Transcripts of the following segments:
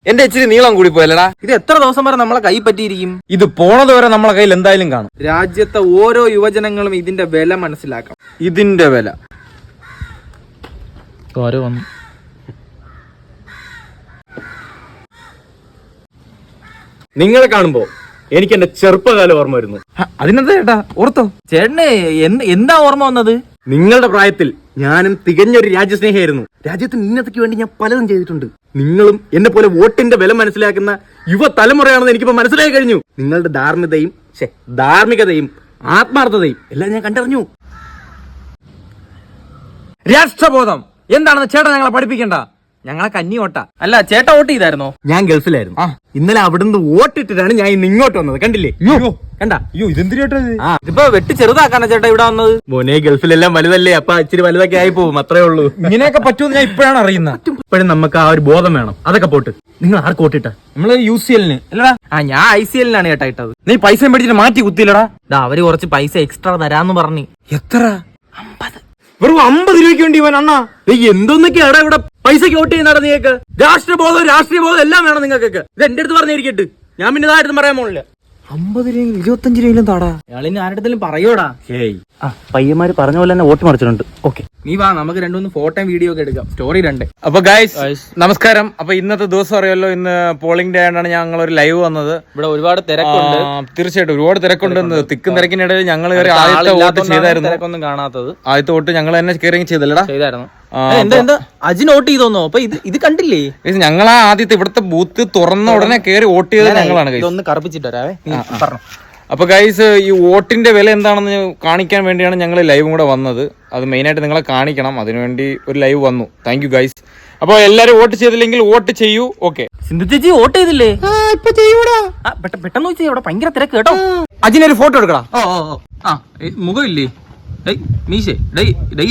എന്റെ ഇച്ചിരി നീളം കൂടി പോയല്ലടാ. ഇത് എത്ര ദിവസം വരെ നമ്മളെ കൈ പറ്റിയിരിക്കും? ഇത് പോണത് വരെ നമ്മളെ കയ്യിൽ എന്തായാലും കാണും. രാജ്യത്തെ ഓരോ യുവജനങ്ങളും ഇതിന്റെ വില മനസ്സിലാക്കണം. ഇതിന്റെ വില വന്നു. നിങ്ങളെ കാണുമ്പോ എനിക്ക് എന്റെ ചെറുപ്പകാലം ഓർമ്മ വരുന്നു. അതിനെന്താ ചേട്ടാ ഓർത്തോ? ചേട്ടന് എന്താ ഓർമ്മ വന്നത്? നിങ്ങളുടെ പ്രായത്തിൽ ഞാനും തികഞ്ഞൊരു രാജ്യസ്നേഹിയായിരുന്നു. രാജ്യത്തിന് ഉന്നതിക്ക് വേണ്ടി ഞാൻ പലതും ചെയ്തിട്ടുണ്ട്. നിങ്ങളും എന്നെ പോലെ വോട്ടിന്റെ വില മനസ്സിലാക്കുന്ന യുവതലമുറയാണെന്ന് എനിക്കിപ്പോ മനസ്സിലായി കഴിഞ്ഞു. നിങ്ങളുടെ ധാർമ്മികതയും ആത്മാർത്ഥതയും എല്ലാം ഞാൻ കണ്ടറിഞ്ഞു. രാഷ്ട്രബോധം എന്താണെന്ന് ചേട്ടാ ഞങ്ങളെ പഠിപ്പിക്കണ്ട. ഞങ്ങളെ കന്നി വോട്ടാ. അല്ല ചേട്ടാ വോട്ട് ചെയ്തായിരുന്നോ? ഞാൻ ഗൾഫിലായിരുന്നു. ഇന്നലെ അവിടുന്ന് വോട്ടിട്ടിട്ടാണ് ഞാൻ ഇന്ന് ഇങ്ങോട്ട് വന്നത്. കണ്ടില്ലേ? ഇതെന്തിനാ? ഇതിപ്പോ വെട്ടി ചെറുതാക്കാനാ ചേട്ടാ ഇവിടെ വന്നത്? മോനെ ഗൾഫിലെല്ലാം വലുതല്ലേ, അപ്പൊ ഇച്ചിരി വലുതൊക്കെ ആയി പോവും, അത്രേ ഉള്ളൂ. ഇങ്ങനെയൊക്കെ പറ്റുമെന്ന് ഞാൻ ഇപ്പോഴാണ് അറിയുന്നത്. ഇപ്പോഴും നമുക്ക് ആ ഒരു ബോധം വേണം. അതൊക്കെ പോട്ട്. നിങ്ങൾ ആർക്ക് വോട്ടിട്ടാ? നമ്മള് UCL അല്ലടാ. ഞാൻ ICL ഇട്ടാ ഇട്ടത്. നീ പൈസ മേടിച്ചിട്ട് മാറ്റി കുത്തിയില്ലടാ. അവര് കുറച്ച് പൈസ എക്സ്ട്രാ തരാന്ന് പറഞ്ഞു. എത്ര? 50. വെറും 50 രൂപയ്ക്ക് വേണ്ടി ഇവൻ അണ്ണാ എന്തൊന്നൊക്കെയാടാ ഇവിടെ പൈസക്ക് വോട്ട് ചെയ്യുന്നടാ. നിങ്ങൾക്ക് രാഷ്ട്രീയ ബോധം എല്ലാം വേണം നിങ്ങൾക്കൊക്കെ. ഇത് എന്റെ അടുത്ത് പറഞ്ഞിരിക്കട്ട്. ഞാൻ പിന്നെ ഇതായിരുന്നു പറയാൻ പോണില്ല. 50 രൂപ 25 രൂപയിലും താടാ. ഇയാളിന് ആരുടെ പറയോടാ. പയ്യന്മാര് പറഞ്ഞ പോലെ തന്നെ വോട്ട് മറിച്ചിട്ടുണ്ട്. ഓക്കെ, നീ വാ, നമുക്ക് രണ്ടു ഫോട്ടോ വീഡിയോ ഒക്കെ എടുക്കാം. സ്റ്റോറി 2. അപ്പൊ ഗൈസ് നമസ്കാരം. അപ്പൊ ഇന്നത്തെ ദിവസം അറിയാലോ, ഇന്ന് പോളിംഗ് ഡേ ആയിട്ടാണ് ഞങ്ങൾ ഒരു ലൈവ് വന്നത്. ഇവിടെ ഒരുപാട് തിരക്കുണ്ട്. തീർച്ചയായിട്ടും ഒരുപാട് തിരക്കുണ്ട്. തിക്കും തിരക്കിനിടയിൽ ഞങ്ങൾ ആദ്യത്തെ വോട്ട് ചെയ്തായിരുന്നു. തിരക്കൊന്നും കാണാത്തത്. ആദ്യത്തെ വോട്ട് ഞങ്ങൾ തന്നെ കയറി ചെയ്തായിരുന്നു. എന്താ അജിന് വോട്ട് ചെയ്തോന്നോ? അപ്പൊ ഇത് കണ്ടില്ലേ? ഞങ്ങൾ ആദ്യത്തെ ഇവിടുത്തെ ബൂത്ത് തുറന്ന ഉടനെ കയറി വോട്ട് ചെയ്തത് ഞങ്ങളാണ്. ഒന്ന് കറുപ്പിച്ചിട്ട് വരാവേ. പറഞ്ഞു. അപ്പൊ ഗൈസ് ഈ വോട്ടിന്റെ വില എന്താണെന്ന് കാണിക്കാൻ വേണ്ടിയാണ് ഞങ്ങൾ ലൈവും കൂടെ വന്നത്. അത് മെയിനായിട്ട് നിങ്ങളെ കാണിക്കണം, അതിനുവേണ്ടി ഒരു ലൈവ് വന്നു. Thank you guys. അപ്പൊ എല്ലാരും വോട്ട് ചെയ്തില്ലെങ്കിൽ വോട്ട് ചെയ്യൂ. ഓക്കെ, സിന്ധു ചേച്ചി വോട്ട് ചെയ്തില്ലേ? ഇപ്പൊ ചെയ്യൂടാ. പെട്ടെന്ന് വെച്ചാൽ ഇവിടെ ഭയങ്കര തിരക്ക് കേട്ടോ. അജിനൊരു ഫോട്ടോ എടുക്കടാ. മുഖമില്ലേ?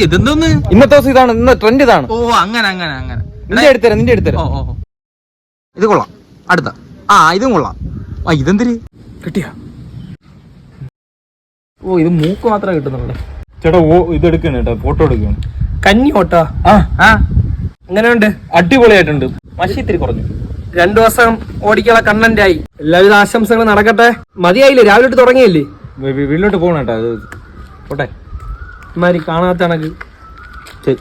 ഇതെന്തോന്ന്? ഇന്നത്തെ ദിവസം ഇതാണ്, ഇന്ന് ട്രെൻഡ് ഇതാണ്. ഓ അങ്ങനെ. നിന്റെ എടുത്തരാം. ഇത് കൊള്ളാം. അടുത്ത ഇതും കൊള്ളാം. ഇതെന്തിരി കിട്ടിയാ? ഇത് മൂക്ക് മാത്രമേ കിട്ടുന്നുള്ളൂ. ചേട്ടാ ഇത് എടുക്കണ കേട്ടോ, ഫോട്ടോ എടുക്കണം. കന്നി ഓട്ടാ. അങ്ങനെയുണ്ട്. അടിപൊളിയായിട്ടുണ്ട്. മഷി ഇത്തിരി കുറഞ്ഞു. 2 ദിവസം ഓടിക്കാനുള്ള കണ്ണന്റ് ആയി. എല്ലാവിധ ആശംസകൾ നടക്കട്ടെ. മതിയായില്ലേ? രാവിലെ തുടങ്ങിയല്ലേ? വീട്ടിലോട്ട് പോകണം കേട്ടോ. അത് പോട്ടെ. ഇമാരി കാണാത്ത കണക്ക്. ശരി.